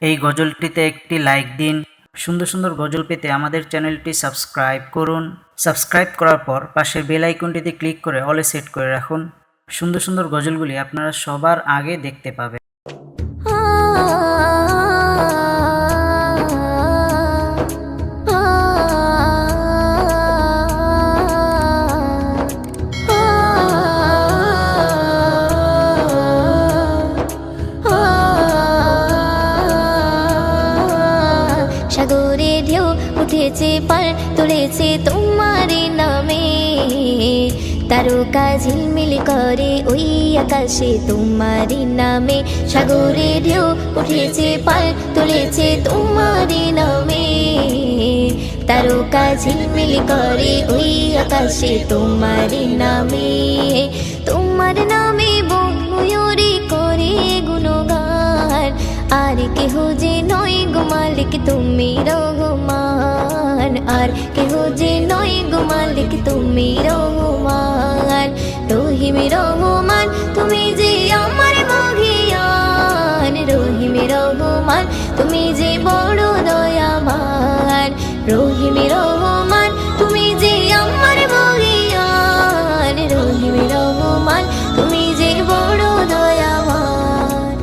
এই গজলটিতে একটি লাইক দিন। সুন্দর সুন্দর গজল পেতে আমাদের চ্যানেলটি সাবস্ক্রাইব করুন। সাবস্ক্রাইব করার পর পাশের বেল আইকনটিতে ক্লিক করে অলে সেট করে রাখুন। সুন্দর সুন্দর গজলগুলি আপনারা সবার আগে দেখতে পাবেন। সাগরে ঢেউ উঠেছে পার তুলেছে তোমার নামে, তারকা ঝিলমিল করে ওই আকাশে তোমার নামে। সাগরে ঢেউ উঠেছে পার তুলেছে তোমার নামে, তারকা ঝিলমিল করে ওই আকাশে তোমার নামে। তোমার নামে বন ময়ূরী করে গুণগান, আর কেহ যে নয় গো মালিক তুমি রহমান, আর কেহ যে নয় গো মালিক তুমি রহমান। রহিম রহমান তুমি যে আমার মহিয়ান, রহিম রহমান তুমি যে বড় দয়াবান। রহিম রহমান তুমি যে আমার মহিয়ান, রহিম রহমান তুমি যে বড় দয়াবান।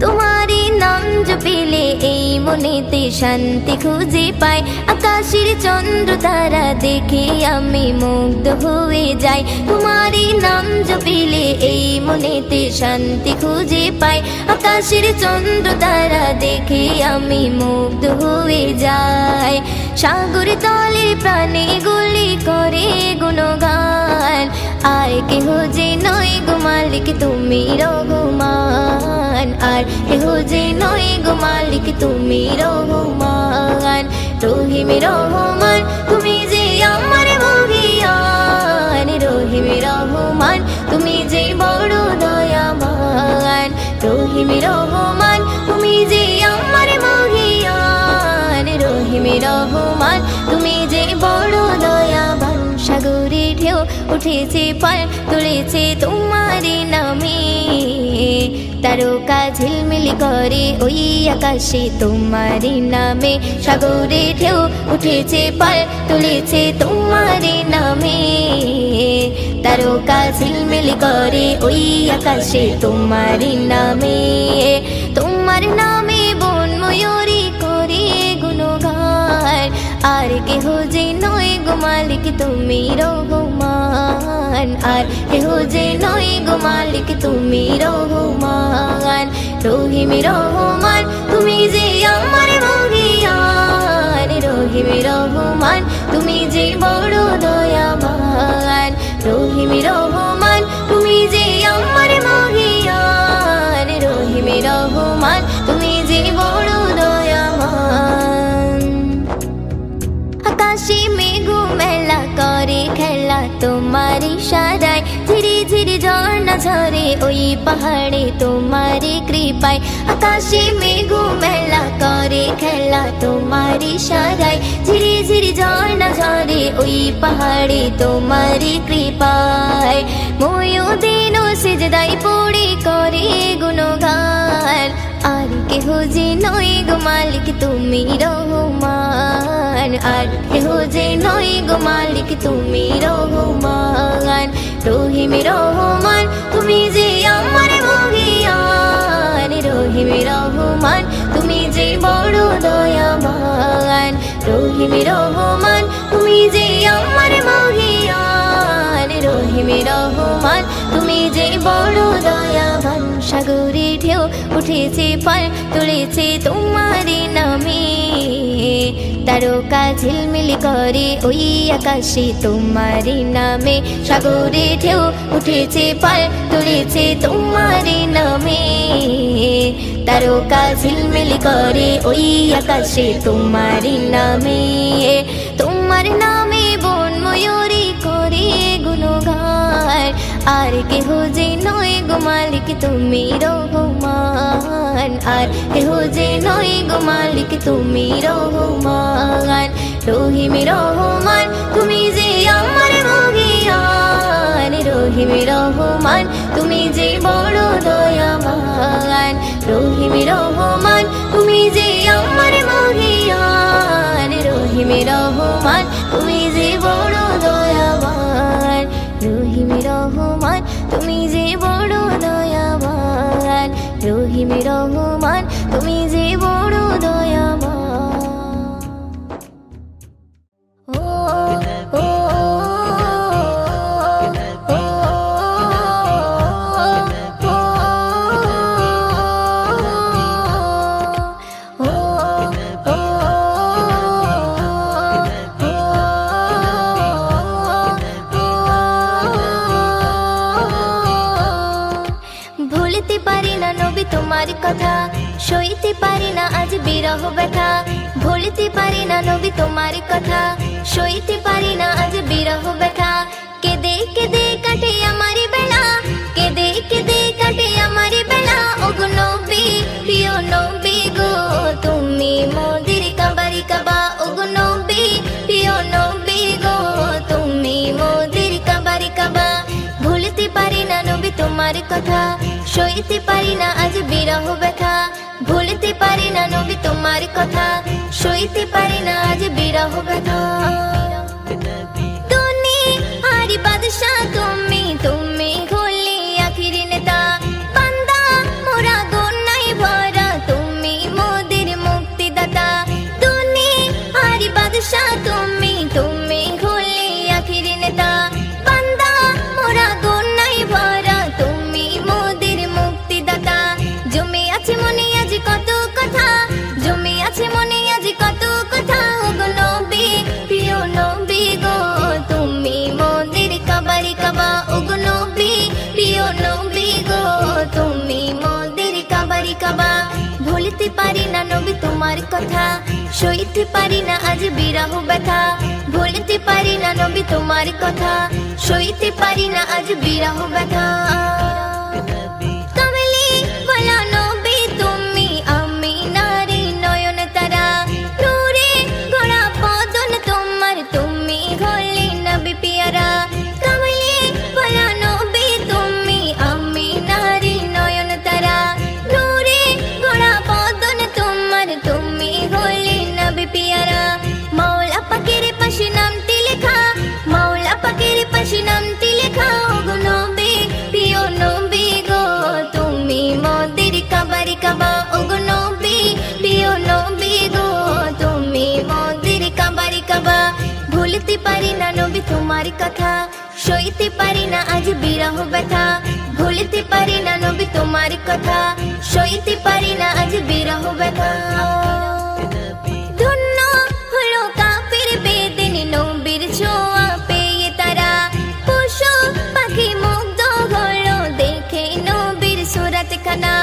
তোমারই নাম জপিলে এই মনেতে শান্তি খুঁজে পাই, আকাশের চন্দ্র তারা দেখে আমি মুগ্ধ হয়ে যাই। তোমারই নাম জপিলে এই মনেতে শান্তি খুঁজে পাই, আকাশের চন্দ্র তারা দেখে আমি মুগ্ধ হয়ে যাই। সাগর তলে প্রাণে গুলি করে গুণগান, আর কেহ যে নয় গো মালিক তুমি রহমান, আর কেহ যে নয় গো মালিক তুমি রহমান। রহিম রহমান তুমি যে আমার মহিয়ান, রহিম রহমান তুমি যে বড় দয়াবান। রহিম রহমান তুমি যে আমার মহিয়ান, রহিম রহমান তুমি যে বড় দয়াবান। সাগরে ঢেউ উঠেছে পার তুলেছে তোমার নামে, তারকা ঝিলমিল করে ওই আকাশে তোমার নামে। সাগরে ঢেউ উঠেছে পার তুলেছে তোমার নামে, তারকা ঝিলমিল করে ওই আকাশে তোমার নামে। তোমার নামে বন ময়ূরী করে গুণগান, আর কেহ যে নয় গো মালিক তুমি রহমান, আর কেহ যে নয় গো মালিক তুমি রহমান। রহিম রহমান তুমি যে আমার মহিয়ান, রহিম রহমান তুমি যে বড় দয়াবান। রহিম রহমান তুমি যে আমার মহিয়ান, রহিম রহমান তুমি যে বড় দয়াবান। আকাশে মেঘ মেলা করে খেলা তোমার ইশারায়, ধীরে ধীরে ঝর্ণা ঝরে ওই পাহাড়ে তোমার কৃপায়। আকাশে মেঘ মেলা করে খেলা তোমার ইশারায়, ধীরে ধীরে ঝর্ণা ঝরে ওই পাহাড়ে তোমার কৃপায়। ময়ূদিন সিজদায় পড়ে করে গুণগান, আর কেহ যে নয় গো মালিক তুমি রহমান, আর কেহ যে নয় গো মালিক তুমি রহমান। রহিম রহমান তুমি যে আমার মহিয়ান, রহিম রহমান তুমি যে বড় দয়াবান। রহিম রহমান তুমি যে আমার মহিয়ান, রহিম রহমান তুমি যে বড় দয়াবান। সাগরে ঢেউ উঠেছে পার তুলেছে তোমার নামে, তারকা ঝিলমিল করে ওই আকাশে তোমার নামে। সাগরে ঢেউ উঠেছে পার তুলেছে তোমার নামে, তারকা ঝিলমিল করে ওই আকাশে তোমার নামে। তোমার নামে বন ময়ূরী করে গুণগান, আর কেহ যে নয় গো মালিক তুমি রহমান, আর কেহ যে নয় গো মালিক তুমি রহমান। রহিম রহমান তুমি যে আমার মহিয়ান, রহিম রহমান তুমি যে বড় দয়াবান। রহিম রহমান তুমি সইতে পারি না আজ বিরহ ব্যথা ভুলতে পারি না নবী তোমার কথা সইতে পারি না আজ বিরহ ব্যথা কেঁদে কেঁদে কাটে আমার বেলা কেঁদে কেঁদে কাটে আমার বেলা ওগো নবী প্রিয় নবী গো তুমি মোদের কাবারি কাবা ওগো নবী প্রিয় নবী গো তুমি মোদের কাবারি কাবা ভুলতে পারি না নবী তোমার কথা সইতে পারি না আজ বিরহ ব্যথা ভুলতে পারি না নবী তোমার কথা সইতে পারি না আজ বিরহ ব্যথা দুনিয়ার বাদশা তুমি তুমি হলে আখিরি নেতা বান্দা মোরা গুনাহে ভরা তুমি মোদের মুক্তিদাতা দুনিয়ার বাদশা তুমি তুমি হলে আখিরি নেতা বান্দা মোরা গুনাহে ভরা তুমি মোদের মুক্তিদাতা জমে আছে মনে আজ কত কথা জমে আছে মনে আজ কত কথা ওগো নবী প্রিয় নবী গো তুমি মোদের কাবারি কাবা ওগো নবী প্রিয় নবী গো তুমি মোদের কাবারি কাবা ভুলতে পারি না নবী তোমার কথা সইতে পারি না আজ বিরহ ব্যথা ভুলতে পারি না নবী তোমার কথা সইতে পারি না আজ বিরহ ব্যথা কমলি বলা নবী তুমি আমি নারী নয়ন তারা নূরে গোড়া বদন তোমার তুমি হলে নবী পিয়ারা কমলি বলা নবী তুমি আমি নারী নয়ন তারা নূরে গোড়া বদন তোমার তুমি হলে নবী পিয়ারা মাওলা পাকের পাশে নামটি লেখা মাওলা পাকের পাশে নামটি লেখা ওগো নবী প্রিয় নবী গো তুমি মোদের কাবারি কাবা ওগো নবী প্রিয় নবী গো তুমি মোদের কাবারি কাবা ভুলতে পারি না নবী তোমার কথা সইতে পারি না আজ বিরহ ব্যথা ভুলতে পারি না নবী তোমার কথা সইতে পারি না আজ বিরহ ব্যথা ধন্য হলো কাফির বেদিনী নবীর ছোঁয়া পেয়ে তারা পশু পাখি মুগ্ধ হলো দেখে নবীর সুরাত খানা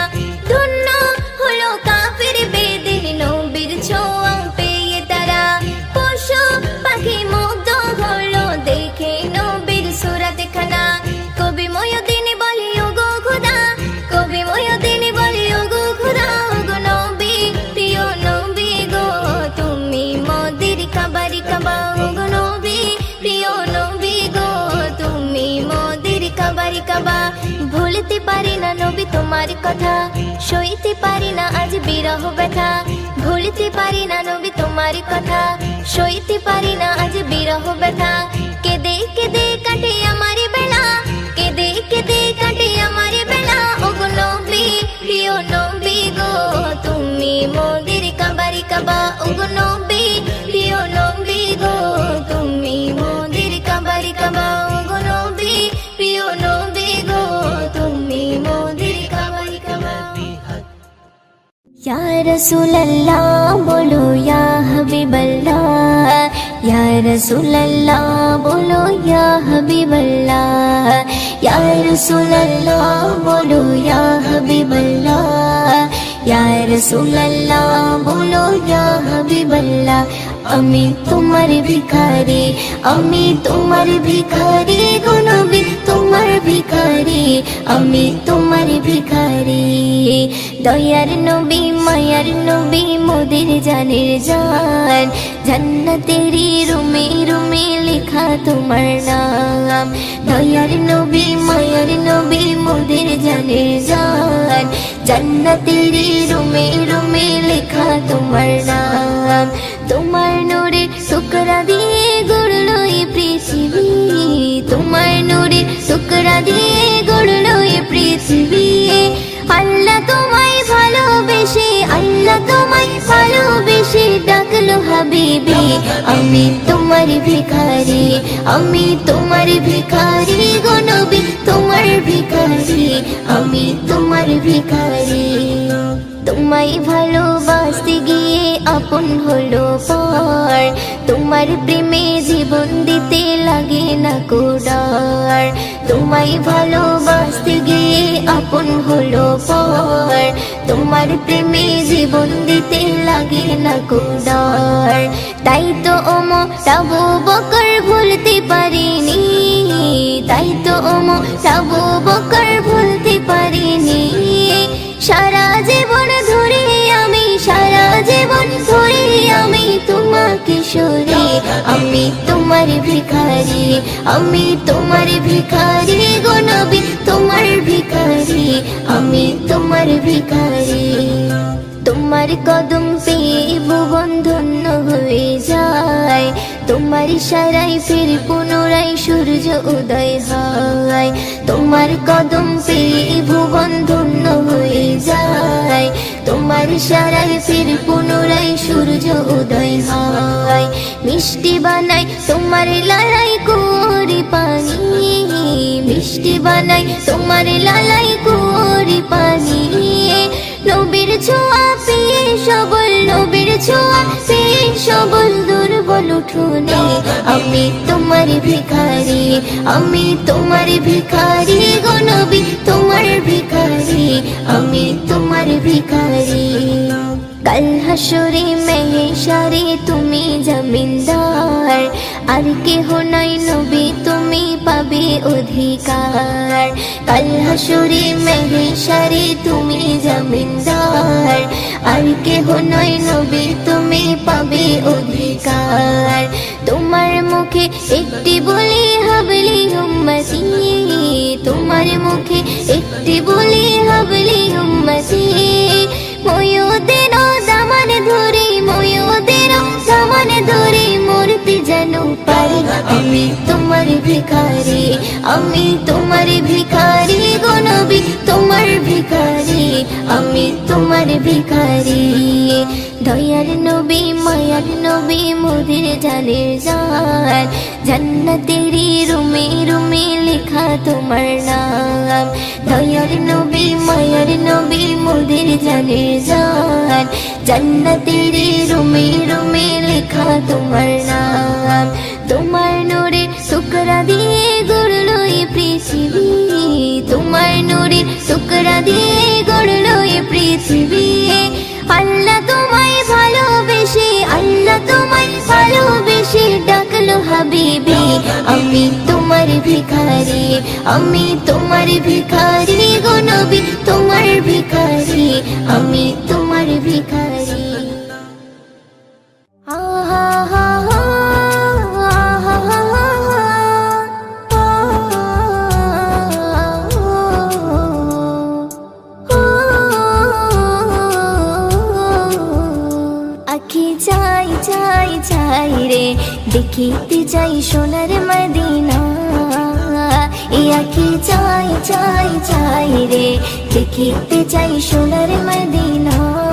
ধন্য হলো কাফির বেদিনী নবীর ছোঁয়া পেয়ে তারা পশু পাখি মুগ্ধ হলো দেখে নবীর সুরাত খানা কবি ময়দিন বলি ওগো খোদা কবি ময়দিন বলি ওগো খোদা ওগো নবী প্রিয় নবী গো তুমি মোদের কাবারি কাবা ওগো নবী প্রিয় নবী গো তুমি মোদের কাবারি কাবা ভুলতে পারি না নবী তোমার কথা সইতে পারি না আজ বিরহ ব্যথা ভুলতে পারি না নবী তোমার কথা সইতে পারি না আজ বিরহ ব্যথা কেঁদে কেঁদে কাটে আমার বেলা কেঁদে কেঁদে কাটে আমার বেলা ওগো নবী প্রিয় নবী গো তুমি মোদের কাবারি কাবা ওগো নবী প্রিয় নবী গো তুমি মোদের কাবারি কাবা ওগো নবী প্রিয় নবী গো তুমি মোদের কাবারি কাবা या रसूल अल्लाह बोलो या हबीब अल्लाह या रसूल अल्लाह बोलो या हबीब अल्लाह या रसूल अल्लाह बोलो या हबीब अल्लाह या रसूल अल्लाह बोलो या हबीब अल्लाह আমি তোমার ভিখারি আমি তোমার ভিখারি গো নবী তোমার ভিখারি আমি তোমার ভিখারি দয়ার নবী মায়ার নবী মোদের জানের জান জান্নাতেরি রুমে রুমে লেখা তোমার নাম দয়ার নবী মায়ার নবী মোদের জানের জান জান্নাতেরি রুমে রুমে লেখা তোমার নাম তোমার নূরে টুকরা দিয়ে গড়লো এই পৃথিবী তোমার নূরে টুকরা দিয়ে গড়লো এই পৃথিবী আল্লাহ তোমায় ভালোবেসে আল্লাহ তোমায় ভালোবেসে ডাকলো হাবিবি আমি তোমার ভিখারি আমি তোমার ভিখারি গো নবী তোমার ভিখারি আমি তোমার ভিখারি তোমায় ভালোবাসতে গিয়ে আপন হলো পর তোমার প্রেমে জীবন দিতে লাগে না কোডার তোমায় ভালোবাসতে গিয়ে আপন হলো পর, তোমার প্রেমে জীবন দিতে লাগে না কুদার। তাই তো ওমর আবু বকর ভুলতে পারিনি, তাই তো ওমর আবু বকর ভুলতে পারিনি। সারা জীবন ধরে আমি, সারা জীবন ধরে আমি তোমাকে সরি। আমি তোমার ভিখারি, আমি তোমার ভিখারি গো নবী, তোমার ভিখারি, আমি তোমার ভিখারি। তোমার কদম পেয়ে ভুবন ধন্য হয়ে যায়, তোমার ইশারায় ফির পুনরায় সূর্য উদয় হয়। তোমার কদম পেয়ে ভুবন ধন্য হয়ে যায়, তোমার ইশারায় ফির পুনরায় সূর্য উদয় হয়। মিষ্টি বানাই তোমার লালাই করি পানি, মিষ্টি বানাই তোমার লালাই করি পানি। নবীর ছোঁয়া পেয়ে সবল, নবীর ছোঁয়া পেয়ে সবল দুর্বল উঠোনে। আমি তোমার ভিখারি, আমি তোমার ভিখারি গো নবী, তোমার ভিখারি, আমি তোমার ভিখারি। কাল হাসরে মেহেশারে তুমি জমিনদার, আর কেহ নাই নবী তুমি পাবে অধিকার। কাল হাসরে মেহেশারে তুমি জমিনদার, আর কেহ নাই নবী তুমি পাবে অধিকার। তোমার মুখে একটি বলি হাবলি উম্মতি, তোমার মুখে একটি বলি হাবলি উম্মতি। ময়ূদের দামান ধরে, ময়ূদের দামান ধরে মরতে যেন পারি। আমি তোমার ভিখারি, আমি তোমার ভিখারি গো নবী, তোমার ভিখারি, আমি তোমার ভিখারি। দয়ার নবী মায়ার নবী মোদের জানের জান, জান্নাতেরি রুমে রুমে লেখা তোমার নাম। দয়ার নবী মায়ার নবী মোদের জানের জান, জান্নাতেরি রুমে রুমে লেখা তোমার নাম। তোমার নূরে টুকরা দিয়ে গড়লো এই পৃথিবী, তোমার নূরে টুকরা দিয়ে গড়লো এই পৃথিবী। আল্লাহ তোমায় ভালোবেসে, আল্লাহ তোমায় ভালোবেসে ডাকলো হাবিবি। আমি তোমার ভিখারি, আমি তোমার ভিখারি গো নবী, তোমার ভিখারি, আমি তোমার ভিখারি। আহা হা হা আখি চাই চাই চাই রে, দেখিতে চাই সোনার মদিনা। এই আখি চাই চাই চাই রে, দেখিতে চাই সোনার মদিনা।